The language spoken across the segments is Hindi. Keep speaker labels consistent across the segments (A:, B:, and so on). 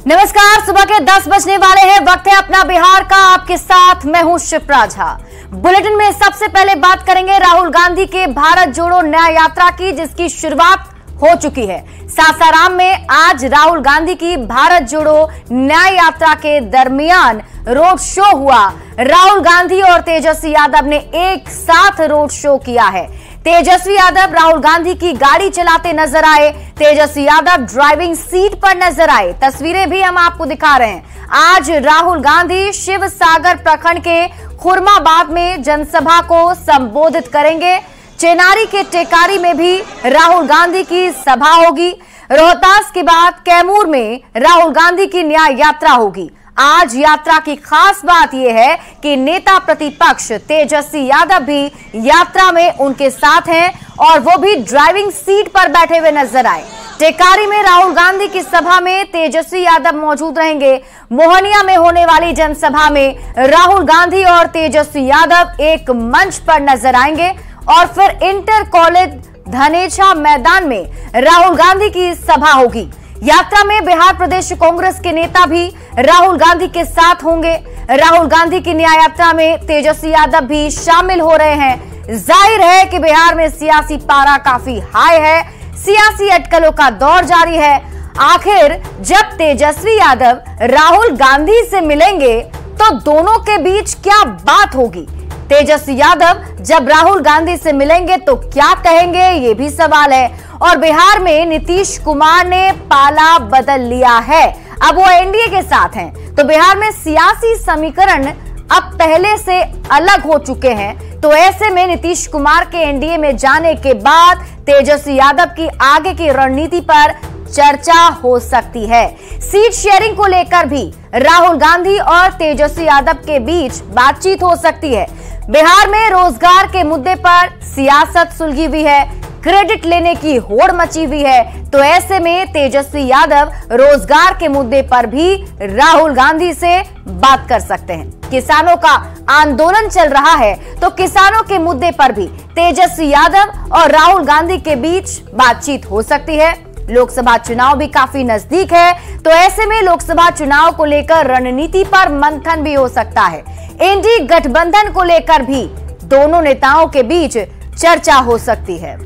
A: नमस्कार, सुबह के 10 बजने वाले हैं। वक्त है अपना बिहार का। आपके साथ मैं हूं शिप्रा झा। बुलेटिन में सबसे पहले बात करेंगे राहुल गांधी के भारत जोड़ो न्याय यात्रा की, जिसकी शुरुआत हो चुकी है। सासाराम में आज राहुल गांधी की भारत जोड़ो न्याय यात्रा के दरमियान रोड शो हुआ। राहुल गांधी और तेजस्वी यादव ने एक साथ रोड शो किया है। तेजस्वी यादव राहुल गांधी की गाड़ी चलाते नजर आए। तेजस्वी यादव ड्राइविंग सीट पर नजर आए। तस्वीरें भी हम आपको दिखा रहे हैं। आज राहुल गांधी शिव सागर प्रखंड के खुरमाबाद में जनसभा को संबोधित करेंगे। चेनारी के टेकारी में भी राहुल गांधी की सभा होगी। रोहतास के बाद कैमूर में राहुल गांधी की न्याय यात्रा होगी। आज यात्रा की खास बात यह है कि नेता प्रतिपक्ष तेजस्वी यादव भी यात्रा में उनके साथ हैं और वो भी ड्राइविंग सीट पर बैठे हुए नजर आए। टेकारी में राहुल गांधी की सभा में तेजस्वी यादव मौजूद रहेंगे। मोहनिया में होने वाली जनसभा में राहुल गांधी और तेजस्वी यादव एक मंच पर नजर आएंगे और फिर इंटर कॉलेज धनेछा मैदान में राहुल गांधी की सभा होगी। यात्रा में बिहार प्रदेश कांग्रेस के नेता भी राहुल गांधी के साथ होंगे। राहुल गांधी की न्याय यात्रा में तेजस्वी यादव भी शामिल हो रहे हैं। जाहिर है कि बिहार में सियासी पारा काफी हाई है। सियासी अटकलों का दौर जारी है। आखिर जब तेजस्वी यादव राहुल गांधी से मिलेंगे तो दोनों के बीच क्या बात होगी? तेजस्वी यादव जब राहुल गांधी से मिलेंगे तो क्या कहेंगे, ये भी सवाल है। और बिहार में नीतीश कुमार ने पाला बदल लिया है। अब वो एनडीए के साथ हैं, तो बिहार में सियासी समीकरण अब पहले से अलग हो चुके हैं। तो ऐसे में नीतीश कुमार के एनडीए में जाने के बाद तेजस्वी यादव की आगे की रणनीति पर चर्चा हो सकती है। सीट शेयरिंग को लेकर भी राहुल गांधी और तेजस्वी यादव के बीच बातचीत हो सकती है। बिहार में रोजगार के मुद्दे पर सियासत सुलझी हुई है। क्रेडिट लेने की होड़ मची हुई है। तो ऐसे में तेजस्वी यादव रोजगार के मुद्दे पर भी राहुल गांधी से बात कर सकते हैं। किसानों का आंदोलन चल रहा है, तो किसानों के मुद्दे पर भी तेजस्वी यादव और राहुल गांधी के बीच बातचीत हो सकती है। लोकसभा चुनाव भी काफी नजदीक है, तो ऐसे में लोकसभा चुनाव को लेकर रणनीति पर मंथन भी हो सकता है। एनडीए गठबंधन को लेकर भी दोनों नेताओं के बीच चर्चा हो सकती है।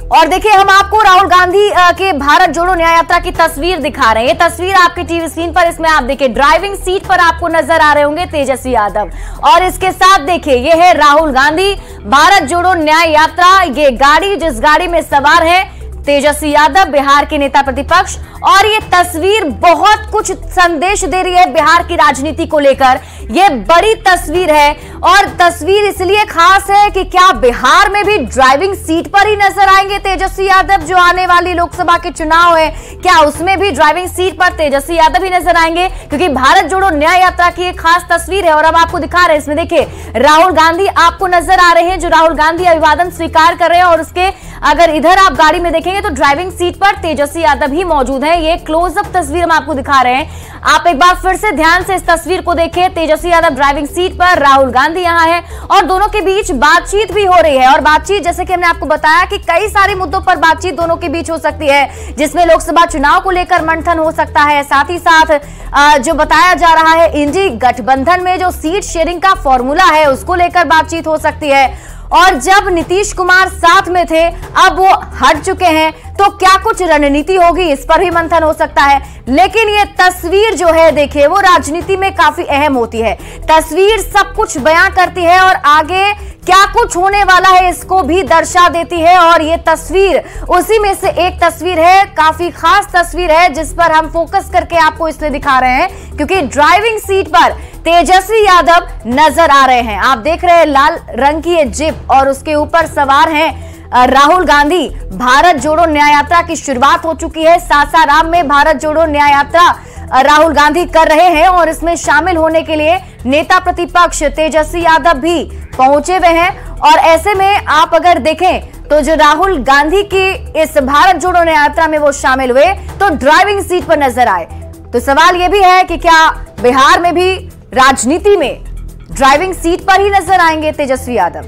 A: और देखिए, हम आपको राहुल गांधी के भारत जोड़ो न्याय यात्रा की तस्वीर दिखा रहे हैं। ये तस्वीर आपके टीवी स्क्रीन पर, इसमें आप देखिए ड्राइविंग सीट पर आपको नजर आ रहे होंगे तेजस्वी यादव, और इसके साथ देखिए ये है राहुल गांधी। भारत जोड़ो न्याय यात्रा, ये गाड़ी जिस गाड़ी में सवार है तेजस्वी यादव, बिहार के नेता प्रतिपक्ष। और ये तस्वीर बहुत कुछ संदेश दे रही है बिहार की राजनीति को लेकर। ये बड़ी तस्वीर है और तस्वीर इसलिए खास है कि क्या बिहार में भी ड्राइविंग सीट पर ही नजर आएंगे तेजस्वी यादव? जो आने वाली लोकसभा के चुनाव है, क्या उसमें भी ड्राइविंग सीट पर तेजस्वी यादव ही नजर आएंगे? क्योंकि भारत जोड़ो न्याय यात्रा की एक खास तस्वीर है और अब आपको दिखा रहे हैं। इसमें देखिए राहुल गांधी आपको नजर आ रहे हैं, जो राहुल गांधी अभिवादन स्वीकार कर रहे हैं, और उसके अगर इधर आप गाड़ी में देखेंगे तो ड्राइविंग सीट पर तेजस्वी यादव ही मौजूद है। ये क्लोजअप तस्वीर हम आपको दिखा रहे हैं। आप एक बार फिर से ध्यान से इस तस्वीर को देखिए। तेजस्वी यादव ड्राइविंग सीट पर, राहुल गांधी यहां है और दोनों के बीच बातचीत भी हो रही है। और बातचीत, जैसे कि हमने आपको बताया कि कई सारे मुद्दों पर बातचीत दोनों के बीच हो सकती है, जिसमें लोकसभा चुनाव को लेकर मंथन हो सकता है। साथ ही साथ जो बताया जा रहा है इंडी गठबंधन में जो सीट शेयरिंग का फॉर्मूला है, उसको लेकर बातचीत हो सकती है। और जब नीतीश कुमार साथ में थे, अब वो हट चुके हैं, तो क्या कुछ रणनीति होगी, इस पर भी मंथन हो सकता है। लेकिन ये तस्वीर जो है देखिए, वो राजनीति में काफी अहम होती है। तस्वीर सब कुछ बयां करती है और आगे क्या कुछ होने वाला है इसको भी दर्शा देती है। और ये तस्वीर उसी में से एक तस्वीर है, काफी खास तस्वीर है, जिस पर हम फोकस करके आपको इसलिए दिखा रहे हैं क्योंकि ड्राइविंग सीट पर तेजस्वी यादव नजर आ रहे हैं। आप देख रहे हैं लाल रंग की ये जीप और उसके ऊपर सवार हैं राहुल गांधी। भारत जोड़ो न्याय यात्रा की शुरुआत हो चुकी है। सासाराम में भारत जोड़ो न्याय यात्रा राहुल गांधी कर रहे हैं और इसमें शामिल होने के लिए नेता प्रतिपक्ष तेजस्वी यादव भी पहुंचे हुए हैं। और ऐसे में आप अगर देखें तो जो राहुल गांधी की इस भारत जोड़ो न्याय यात्रा में वो शामिल हुए तो ड्राइविंग सीट पर नजर आए। तो सवाल यह भी है कि क्या बिहार में भी राजनीति में ड्राइविंग सीट पर ही नजर आएंगे तेजस्वी यादव?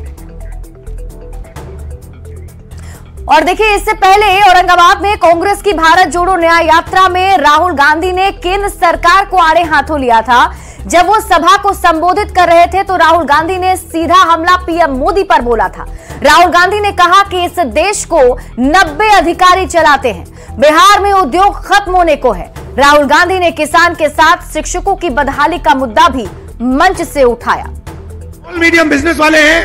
A: और देखिए, इससे पहले औरंगाबाद में कांग्रेस की भारत जोड़ो न्याय यात्रा में राहुल गांधी ने केंद्र सरकार को आड़े हाथों लिया था। जब वो सभा को संबोधित कर रहे थे तो राहुल गांधी ने सीधा हमला पीएम मोदी पर बोला था। राहुल गांधी ने कहा कि इस देश को 90 अधिकारी चलाते हैं, बिहार में उद्योग खत्म होने को है। राहुल गांधी ने किसान के साथ शिक्षकों की बदहाली का मुद्दा भी मंच से उठाया।
B: मीडियम बिजनेस वाले हैं,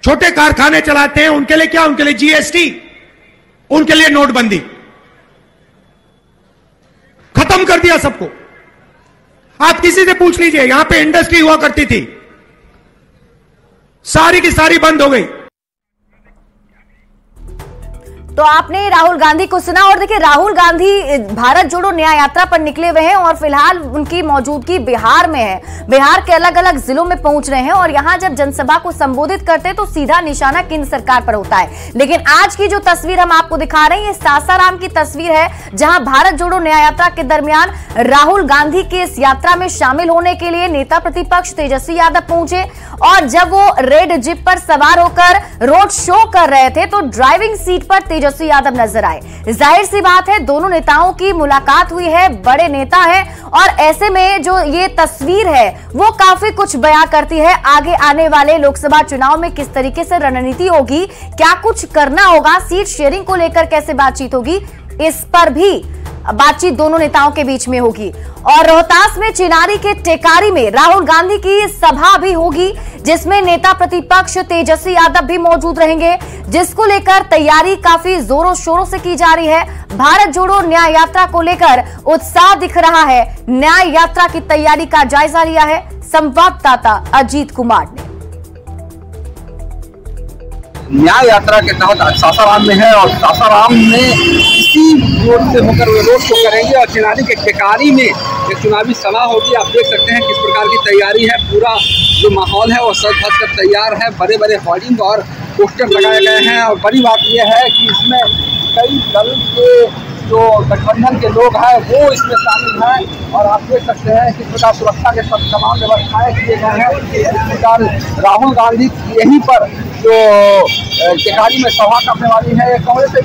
B: छोटे कारखाने चलाते हैं, उनके लिए क्या? उनके लिए जीएसटी, उनके लिए नोटबंदी, खत्म कर दिया सबको। आप किसी से पूछ लीजिए, यहां पे इंडस्ट्री हुआ करती थी, सारी की सारी बंद हो गई।
A: तो आपने राहुल गांधी को सुना। और देखिए, राहुल गांधी भारत जोड़ो न्याय यात्रा पर निकले हुए हैं और फिलहाल उनकी मौजूदगी बिहार में है। बिहार के अलग अलग जिलों में पहुंच रहे हैं और यहां जब जनसभा को संबोधित करते हैं तो सीधा निशाना केंद्र सरकार पर होता है। लेकिन आज की जो तस्वीर हम आपको दिखा रहे हैं, ये सासाराम की तस्वीर है, जहां भारत जोड़ो न्याय यात्रा के दरमियान राहुल गांधी के इस यात्रा में शामिल होने के लिए नेता प्रतिपक्ष तेजस्वी यादव पहुंचे। और जब वो रेड जीप पर सवार होकर रोड शो कर रहे थे तो ड्राइविंग सीट पर तेजस्वी यादव नजर आए। जाहिर सी बात है, दोनों नेताओं की मुलाकात हुई है, बड़े नेता हैं और ऐसे में जो ये तस्वीर है वो काफी कुछ बयां करती है। आगे आने वाले लोकसभा चुनाव में किस तरीके से रणनीति होगी, क्या कुछ करना होगा, सीट शेयरिंग को लेकर कैसे बातचीत होगी, इस पर भी बातचीत दोनों नेताओं के बीच में होगी। और रोहतास में चिनारी के टेकारी में राहुल गांधी की सभा भी होगी, जिसमें नेता प्रतिपक्ष तेजस्वी यादव भी मौजूद रहेंगे, जिसको लेकर तैयारी काफी जोरों शोरों से की जा रही है। भारत जोड़ो न्याय यात्रा को लेकर उत्साह दिख रहा है। न्याय यात्रा की तैयारी का जायजा लिया है संवाददाता अजीत कुमार ने।
C: न्याय यात्रा के तहत आज सासाराम में है और सासाराम में इसी रोड से होकर वो रोड शो करेंगे और चिनारी के टेकारी में एक चुनावी सभा होगी। आप देख सकते हैं किस प्रकार की तैयारी है, पूरा जो माहौल है वो सज धज कर तैयार है। बड़े बड़े होर्डिंग और पोस्टर लगाए गए हैं और बड़ी बात यह है कि इसमें कई दल के जो गठबंधन के लोग हैं वो इसमें शामिल हैं और आप देख सकते हैं किस प्रकार सुरक्षा के सब तमाम व्यवस्थाएं किए गए हैं। इस प्रकार राहुल गांधी यहीं पर जो टेकारी में सभा करने वाली है, कांग्रेस की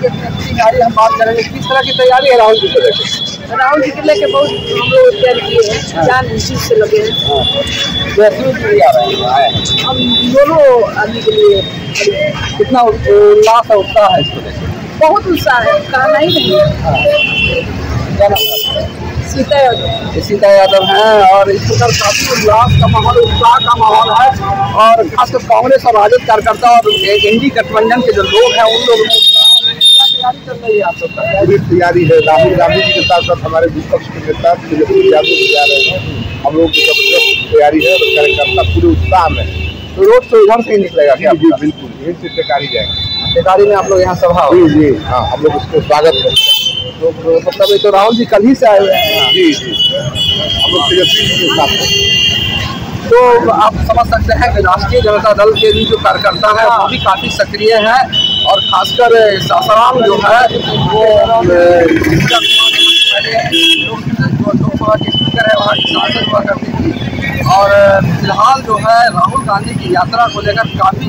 C: हम बात करेंगे, किस तरह की तैयारी है राहुल जी को लेकर?
D: राहुल जी के लेके बहुत हम लोग तैयारी किए हैं, जान इसी से लगे हैं। हम दोनों आदमी के लिए
C: कितना उल्लास और उत्साह है इसको लेकर?
D: बहुत उत्साह है, कहना ही नहीं है।
C: सीता यादव हैं और इस प्रकार काफी उल्लास का माहौल, उत्साह का माहौल है और खासकर कांग्रेस और राजद कार्यकर्ता और एनडीए गठबंधन के जो लोग हैं उन लोगों में तैयारी चल रही है। आप सबका
E: तैयारी है, राहुल गांधी जी के साथ साथ हमारे विपक्ष के नेता तेजस्वी यादव भी जा रहे हैं। हम लोग की जबरदस्त तैयारी है और कार्यकर्ता पूरे उत्साह में।
C: तो रोड से इधर से ही निकलेगा क्या?
E: जी बिल्कुल, यहीं से टेकारी जाएंगे।
C: टेकारी में आप लोग यहाँ सभा हो?
E: जी हाँ, हम लोग उसको स्वागत करते हैं।
C: तो मतलब तो राहुल जी कल ही से आए हुए हैं?
E: जी हम लोग तेजस्वी जी के साथ।
C: तो आप समझ सकते हैं कि राष्ट्रीय जनता दल के भी जो कार्यकर्ता है वो भी काफी सक्रिय है और खासकर सासाराम जो है वो लोकसभा के स्पीकर है, वहाँ की सांसद हुआ करती थी और फिलहाल जो है राहुल गांधी की यात्रा को लेकर काफी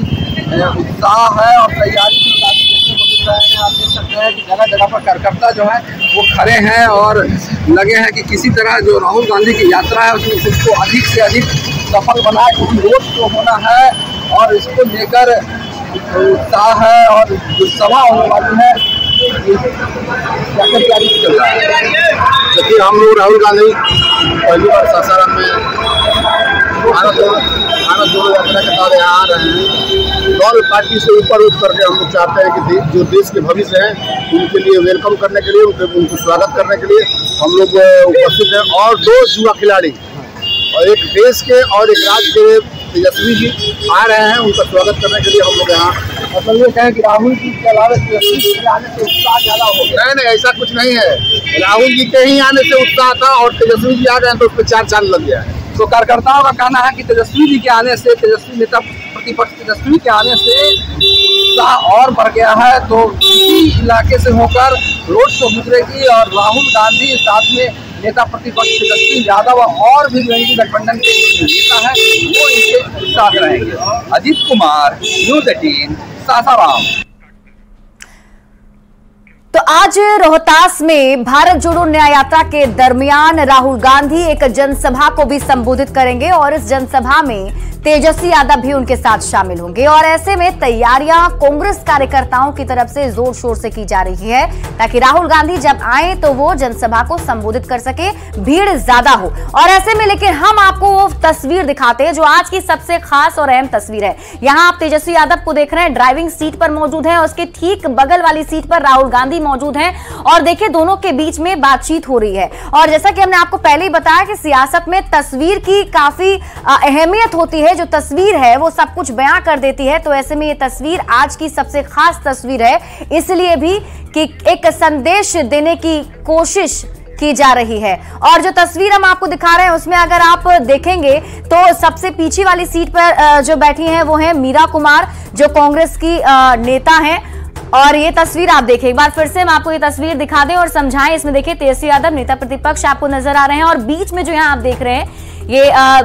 C: उत्साह है और तैयारी भी काफी देखने को मिल रहे हैं। आप देख सकते हैं कि जगह जगह पर कार्यकर्ता जो है वो खड़े हैं और लगे हैं कि किसी तरह जो राहुल गांधी की यात्रा है उसमें उसको अधिक से अधिक सफल बनाए, क्योंकि रोड शो होना है और इसको लेकर उत्साह है और जो सभा होने वाली है क्या तैयारी चल रहा है?
E: देखिए, हम लोग राहुल गांधी पहली बार सासाराम में भारत जोड़ो यात्रा के तहत यहाँ आ रहे हैं। दल पार्टी से ऊपर उठ करके हम लोग चाहते हैं कि जो देश के भविष्य हैं उनके लिए वेलकम करने के लिए, उनको स्वागत करने के लिए हम लोग उपस्थित हैं। और 2 युवा खिलाड़ी और एक देश के और एक राज्य के तेजस्वी जी आ रहे हैं, उनका स्वागत करने के लिए हम लोग यहाँ।
C: मतलब ये कहें कि राहुल जी के अलावा तेजस्वी जी के आने से उत्साह ज़्यादा हो गया?
E: नहीं, ऐसा कुछ नहीं है। राहुल जी के ही आने से उत्साह था और तेजस्वी जी आ गए तो उस पर 4 चांद लग गया है।
C: तो कार्यकर्ताओं का कहना है कि तेजस्वी जी के आने से, तेजस्वी नेता प्रतिपक्ष तेजस्वी के आने से उत्साह और बढ़ गया है। तो इसी इलाके से होकर रोड शो गुजरेगी और राहुल गांधी साथ में नेता प्रतिपक्ष तेजस्वी यादव और भी जो एनडीए गठबंधन के नेता हैं वो इनके साथ रहेंगे। अजीत कुमार, न्यूज़ 18, सासाराम।
A: आज रोहतास में भारत जोड़ो न्याय यात्रा के दरमियान राहुल गांधी एक जनसभा को भी संबोधित करेंगे और इस जनसभा में तेजस्वी यादव भी उनके साथ शामिल होंगे और ऐसे में तैयारियां कांग्रेस कार्यकर्ताओं की तरफ से जोर शोर से की जा रही है ताकि राहुल गांधी जब आए तो वो जनसभा को संबोधित कर सके, भीड़ ज्यादा हो। और ऐसे में लेकिन हम आपको वो तस्वीर दिखाते हैं जो आज की सबसे खास और अहम तस्वीर है। यहां आप तेजस्वी यादव को देख रहे हैं, ड्राइविंग सीट पर मौजूद है, उसके ठीक बगल वाली सीट पर राहुल गांधी मौजूद हैं और देखिए दोनों के बीच में बातचीत हो रही है। और जैसा कि हमने आपको पहले ही बताया कि सियासत में तस्वीर की काफी अहमियत होती है, जो तस्वीर है वो सब कुछ बयां कर देती है। तो ऐसे में ये तस्वीर आज की सबसे खास तस्वीर है, इसलिए भी कि एक संदेश देने की कोशिश की जा रही है। और जो तस्वीर हम आपको दिखा रहे हैं उसमें अगर आप देखेंगे तो सबसे पीछे वाली सीट पर जो बैठी हैं वो है मीरा कुमार, जो कांग्रेस की नेता हैं। और ये तस्वीर आप देखिए, एक बार फिर से हम आपको ये तस्वीर दिखा दें और समझाएं। इसमें देखिए तेजस्वी यादव नेता प्रतिपक्ष आपको नजर आ रहे हैं और बीच में जो यहाँ आप देख रहे हैं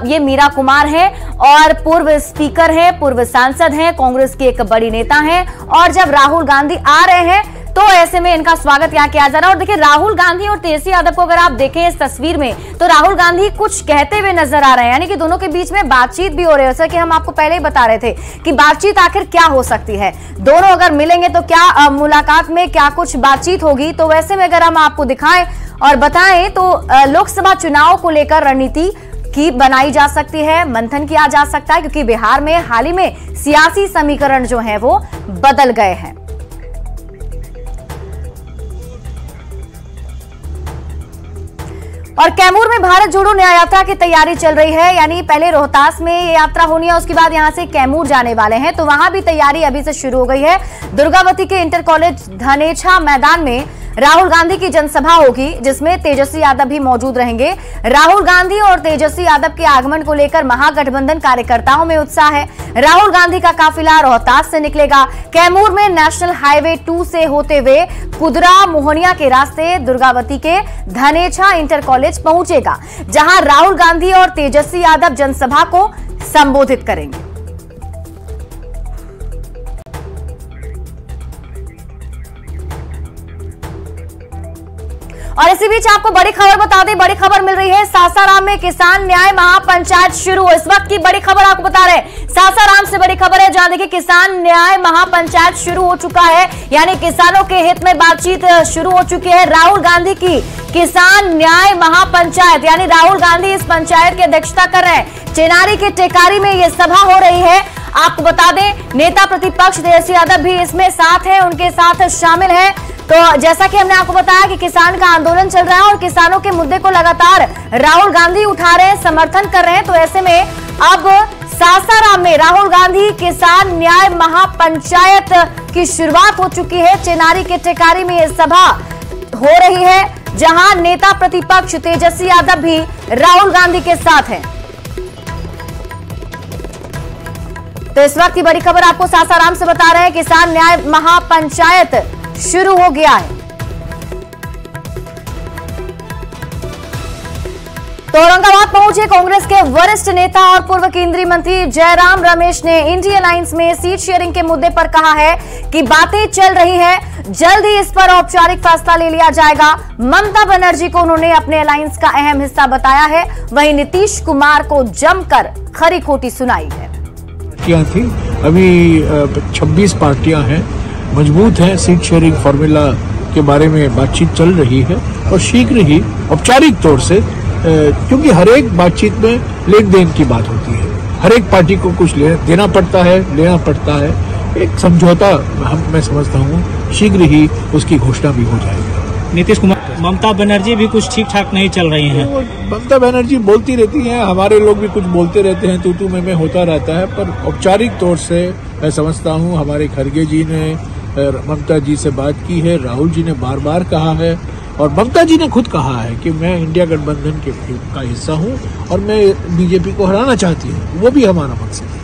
A: ये मीरा कुमार है और पूर्व स्पीकर है, पूर्व सांसद हैं, कांग्रेस की एक बड़ी नेता हैं। और जब राहुल गांधी आ रहे हैं तो ऐसे में इनका स्वागत यहाँ किया जा रहा है। और देखिए राहुल गांधी और तेजस्वी यादव को अगर आप देखें इस तस्वीर में तो राहुल गांधी कुछ कहते हुए नजर आ रहे हैं, यानी कि दोनों के बीच में बातचीत भी हो रही है। जैसा कि हम आपको पहले ही बता रहे थे कि बातचीत आखिर क्या हो सकती है, दोनों अगर मिलेंगे तो क्या मुलाकात में क्या कुछ बातचीत होगी। तो वैसे में अगर हम आपको दिखाएं और बताएं तो लोकसभा चुनाव को लेकर रणनीति की बनाई जा सकती है, मंथन किया जा सकता है, क्योंकि बिहार में हाल ही में सियासी समीकरण जो है वो बदल गए हैं। और कैमूर में भारत जोड़ो न्याय यात्रा की तैयारी चल रही है, यानी पहले रोहतास में ये यात्रा होनी है, उसके बाद यहां से कैमूर जाने वाले हैं। तो वहां भी तैयारी अभी से शुरू हो गई है। दुर्गावती के इंटर कॉलेज धनेछा मैदान में राहुल गांधी की जनसभा होगी जिसमें तेजस्वी यादव भी मौजूद रहेंगे। राहुल गांधी और तेजस्वी यादव के आगमन को लेकर महागठबंधन कार्यकर्ताओं में उत्साह है। राहुल गांधी का काफिला रोहतास से निकलेगा, कैमूर में नेशनल हाईवे 2 से होते हुए कुदरा मोहनिया के रास्ते दुर्गावती के धनेछा इंटर कॉलेज पहुंचेगा, जहां राहुल गांधी और तेजस्वी यादव जनसभा को संबोधित करेंगे। और इसी बीच आपको बड़ी खबर बता दें, बड़ी खबर मिल रही है, सासाराम में किसान न्याय महापंचायत शुरू। इस वक्त की बड़ी खबर आपको बता रहे हैं, सासाराम से बड़ी खबर है जहां देखिए किसान न्याय महापंचायत शुरू हो चुका है, यानी किसानों के हित में बातचीत शुरू हो चुकी है। राहुल गांधी की किसान न्याय महापंचायत, यानी राहुल गांधी इस पंचायत की अध्यक्षता कर रहे हैं। चेनारी के टेकारी में यह सभा हो रही है। आपको बता दें नेता प्रतिपक्ष तेजस्वी यादव भी इसमें साथ है, उनके साथ शामिल है। तो जैसा कि हमने आपको बताया कि किसान का आंदोलन चल रहा है और किसानों के मुद्दे को लगातार राहुल गांधी उठा रहे हैं, समर्थन कर रहे हैं। तो ऐसे में अब सासाराम में राहुल गांधी किसान न्याय महापंचायत की शुरुआत हो चुकी है। चेनारी के टेकारी में यह सभा हो रही है जहां नेता प्रतिपक्ष तेजस्वी यादव भी राहुल गांधी के साथ हैं। तो इस वक्त की बड़ी खबर आपको सासाराम से बता रहे हैं, किसान न्याय महापंचायत शुरू हो गया है। तो औरंगाबाद पहुंचे कांग्रेस के वरिष्ठ नेता और पूर्व केंद्रीय मंत्री जयराम रमेश ने इंडिया अलायंस में सीट शेयरिंग के मुद्दे पर कहा है कि बातें चल रही है, जल्द ही इस पर औपचारिक फैसला ले लिया जाएगा। ममता बनर्जी को उन्होंने अपने अलायंस का अहम हिस्सा बताया है, वहीं नीतीश कुमार को जमकर खरी खोटी सुनाई है।
F: थी अभी 26 पार्टियां हैं, मजबूत है। सीट शेयरिंग फॉर्मूला के बारे में बातचीत चल रही है और शीघ्र ही औपचारिक तौर से, क्योंकि हर एक बातचीत में लेन देन की बात होती है, हर एक पार्टी को कुछ देना पड़ता है, लेना पड़ता है। एक समझौता मैं समझता हूँ शीघ्र ही उसकी घोषणा भी हो जाएगी।
G: नीतीश कुमार, ममता बनर्जी भी कुछ ठीक ठाक नहीं चल रही हैं।
F: ममता बनर्जी बोलती रहती हैं, हमारे लोग भी कुछ बोलते रहते हैं, तू मैं होता रहता है। पर औपचारिक तौर से मैं समझता हूँ हमारे खड़गे जी ने ममता जी से बात की है, राहुल जी ने बार बार कहा है और ममता जी ने खुद कहा है कि मैं इंडिया गठबंधन का हिस्सा हूँ और मैं बीजेपी को हराना चाहती हूँ, वो भी हमारा मकसद है।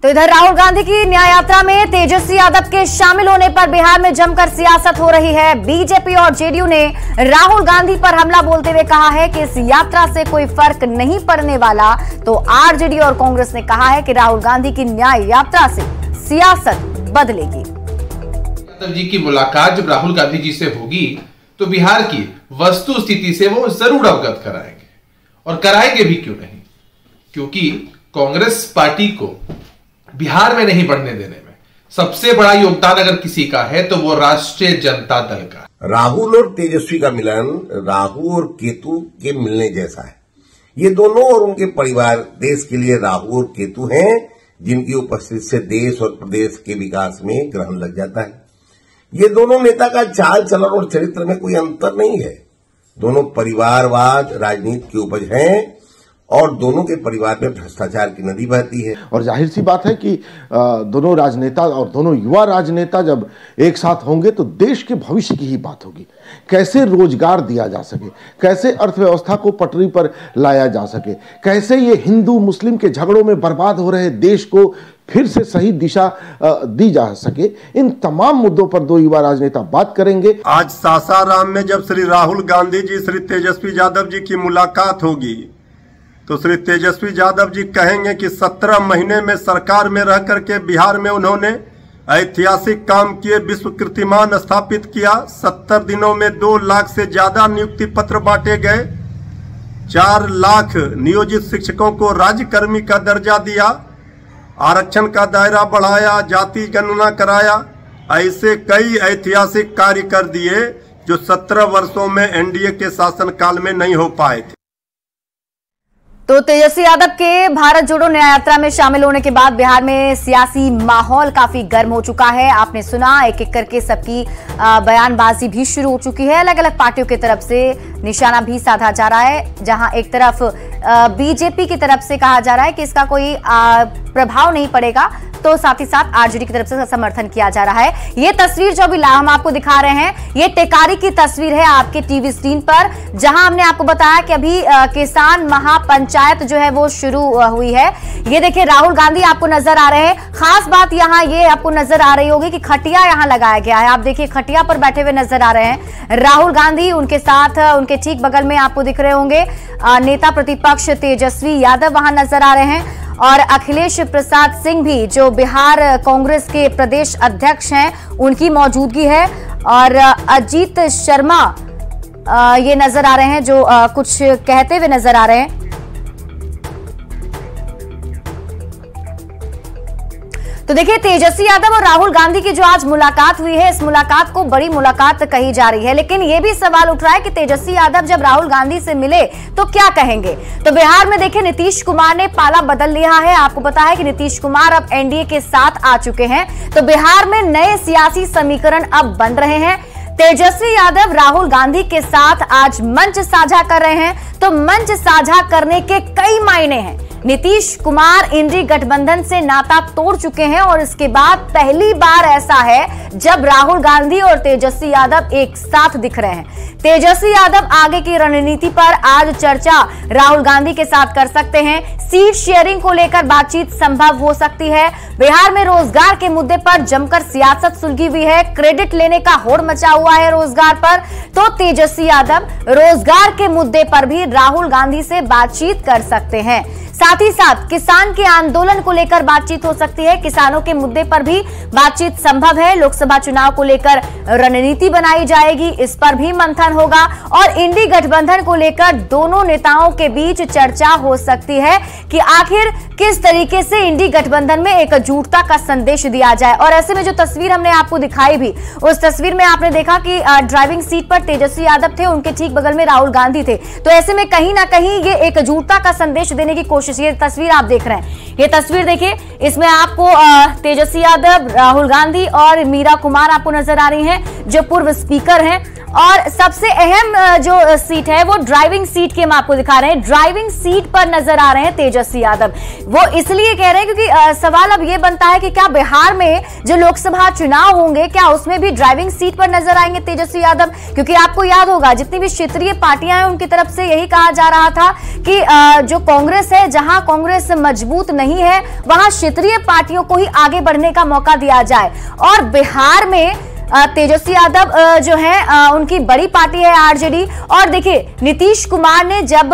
A: तो इधर राहुल गांधी की न्याय यात्रा में तेजस्वी यादव के शामिल होने पर बिहार में जमकर सियासत हो रही है। बीजेपी और जेडीयू ने राहुल गांधी पर हमला बोलते हुए कहा है कि इस यात्रा से कोई फर्क नहीं पड़ने वाला। तो आरजेडी और कांग्रेस ने कहा है कि राहुल गांधी की न्याय यात्रा से सियासत बदलेगी।
H: यादव जी की मुलाकात जब राहुल गांधी जी से होगी तो बिहार की वस्तु स्थिति से वो जरूर अवगत कराएंगे, और कराएंगे भी क्यों नहीं, क्योंकि कांग्रेस पार्टी को बिहार में नहीं बढ़ने देने में सबसे बड़ा योगदान अगर किसी का है तो वो राष्ट्रीय जनता दल का।
I: राहुल और तेजस्वी का मिलन राहु और केतु के मिलने जैसा है। ये दोनों और उनके परिवार देश के लिए राहु और केतु हैं, जिनकी उपस्थिति से देश और प्रदेश के विकास में ग्रहण लग जाता है। ये दोनों नेता का चाल चलन और चरित्र में कोई अंतर नहीं है। दोनों परिवारवाद राजनीति की उपज हैं और दोनों के परिवार में भ्रष्टाचार की नदी बहती है।
J: और जाहिर सी बात है कि दोनों राजनेता और दोनों युवा राजनेता जब एक साथ होंगे तो देश के भविष्य की ही बात होगी। कैसे रोजगार दिया जा सके, कैसे अर्थव्यवस्था को पटरी पर लाया जा सके, कैसे ये हिंदू मुस्लिम के झगड़ों में बर्बाद हो रहे देश को फिर से सही दिशा दी जा सके, इन तमाम मुद्दों पर दो युवा राजनेता बात करेंगे।
K: आज सासाराम में जब श्री राहुल गांधी जी श्री तेजस्वी यादव जी की मुलाकात होगी तो श्री तेजस्वी यादव जी कहेंगे कि 17 महीने में सरकार में रह करके बिहार में उन्होंने ऐतिहासिक काम किए, विश्व कीर्तिमान स्थापित किया। 70 दिनों में 2 लाख से ज्यादा नियुक्ति पत्र बांटे गए, 4 लाख नियोजित शिक्षकों को राज्यकर्मी का दर्जा दिया, आरक्षण का दायरा बढ़ाया, जाति गणना कराया। ऐसे कई ऐतिहासिक कार्य कर दिए जो 17 वर्षों में एनडीए के शासनकाल में नहीं हो पाए थे।
A: तो तेजस्वी यादव के भारत जोड़ो न्याय यात्रा में शामिल होने के बाद बिहार में सियासी माहौल काफी गर्म हो चुका है। आपने सुना एक एक करके सबकी बयानबाजी भी शुरू हो चुकी है। अलग अलग पार्टियों की तरफ से निशाना भी साधा जा रहा है, जहां एक तरफ बीजेपी की तरफ से कहा जा रहा है कि इसका कोई प्रभाव नहीं पड़ेगा, तो साथ ही साथ आरजेडी की तरफ से समर्थन किया जा रहा है। ये तस्वीर जो अभी हम आपको दिखा रहे हैं, ये टेकारी की तस्वीर है आपके टीवी स्क्रीन पर, जहां हमने आपको बताया कि अभी किसान महापंचायत जो है वो शुरू हुई है। ये देखिए राहुल गांधी आपको नजर आ रहे हैं। खास बात यहां ये आपको नजर आ रही होगी कि खटिया यहां लगाया गया है। आप देखिए खटिया पर बैठे हुए नजर आ रहे हैं राहुल गांधी, उनके साथ उनके ठीक बगल में आपको दिख रहे होंगे नेता प्रतिपक्ष तेजस्वी यादव वहां नजर आ रहे हैं, और अखिलेश प्रसाद सिंह भी जो बिहार कांग्रेस के प्रदेश अध्यक्ष हैं उनकी मौजूदगी है, और अजीत शर्मा ये नजर आ रहे हैं जो कुछ कहते हुए नजर आ रहे हैं। तो देखिए तेजस्वी यादव और राहुल गांधी की जो आज मुलाकात हुई है, इस मुलाकात को बड़ी मुलाकात कही जा रही है, लेकिन यह भी सवाल उठ रहा है कि तेजस्वी यादव जब राहुल गांधी से मिले तो क्या कहेंगे। तो बिहार में देखिए नीतीश कुमार ने पाला बदल लिया है। आपको पता है कि नीतीश कुमार अब एनडीए के साथ आ चुके हैं, तो बिहार में नए सियासी समीकरण अब बन रहे हैं। तेजस्वी यादव राहुल गांधी के साथ आज मंच साझा कर रहे हैं, तो मंच साझा करने के कई मायने हैं। नीतीश कुमार इंडी गठबंधन से नाता तोड़ चुके हैं, और इसके बाद पहली बार ऐसा है जब राहुल गांधी और तेजस्वी यादव एक साथ दिख रहे हैं। तेजस्वी यादव आगे की रणनीति पर आज चर्चा राहुल गांधी के साथ कर सकते हैं। सीट शेयरिंग को लेकर बातचीत संभव हो सकती है। बिहार में रोजगार के मुद्दे पर जमकर सियासत सुलगी हुई है। क्रेडिट लेने का होड़ मचा हुआ है रोजगार पर, तो तेजस्वी यादव रोजगार के मुद्दे पर भी राहुल गांधी से बातचीत कर सकते हैं। साथ ही साथ किसान के आंदोलन को लेकर बातचीत हो सकती है। किसानों के मुद्दे पर भी बातचीत संभव है। लोकसभा चुनाव को लेकर रणनीति बनाई जाएगी, इस पर भी मंथन होगा, और इंडी गठबंधन को लेकर दोनों नेताओं के बीच चर्चा हो सकती है कि आखिर किस तरीके से इंडी गठबंधन में एकजुटता का संदेश दिया जाए। और ऐसे में जो तस्वीर हमने आपको दिखाई भी, उस तस्वीर में आपने देखा कि ड्राइविंग सीट पर तेजस्वी यादव थे, उनके ठीक बगल में राहुल गांधी थे। तो ऐसे में कहीं ना कहीं ये एकजुटता का संदेश देने की कोशिश, ये तस्वीर आप देख रहे हैं, ये तस्वीर देखिए, इसमें आपको तेजस्वी यादव, राहुल गांधी और मीरा कुमार आपको नजर आ रही हैं जो पूर्व स्पीकर हैं। और सबसे अहम जो सीट है वो ड्राइविंग सीट की हम आपको दिखा रहे हैं। ड्राइविंग सीट पर नजर आ रहे हैं तेजस्वी यादव। वो इसलिए कह रहे हैं क्योंकि सवाल अब ये बनता है कि क्या बिहार में जो लोकसभा चुनाव होंगे क्या उसमें भी ड्राइविंग सीट पर नजर आएंगे तेजस्वी यादव। क्योंकि आपको याद होगा जितनी भी क्षेत्रीय पार्टियां हैं उनकी तरफ से यही कहा जा रहा था कि जो कांग्रेस है, जहां कांग्रेस मजबूत नहीं है वहां क्षेत्रीय पार्टियों को ही आगे बढ़ने का मौका दिया जाए। और बिहार में तेजस्वी यादव जो है उनकी बड़ी पार्टी है आरजेडी। और देखिए नीतीश कुमार ने जब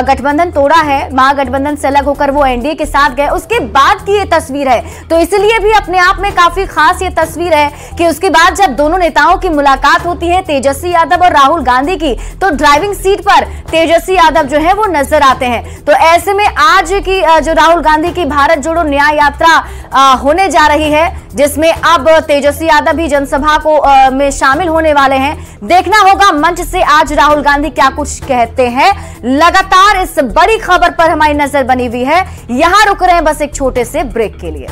A: गठबंधन तोड़ा है, महागठबंधन से अलग होकर वो एनडीए के साथ गए, उसके बाद की ये तस्वीर है। तो इसलिए भी अपने आप में काफी खास ये तस्वीर है कि उसके बाद जब दोनों नेताओं की मुलाकात होती है, तेजस्वी यादव और राहुल गांधी की, तो ड्राइविंग सीट पर तेजस्वी यादव जो है वो नजर आते हैं। तो ऐसे में आज की जो राहुल गांधी की भारत जोड़ो न्याय यात्रा होने जा रही है, जिसमें अब तेजस्वी यादव भी जनसभा को में शामिल होने वाले हैं। देखना होगा मंच से आज राहुल गांधी क्या कुछ कहते हैं। लगातार इस बड़ी खबर पर हमारी नजर बनी हुई है। यहां रुक रहे हैं बस एक छोटे से ब्रेक के लिए।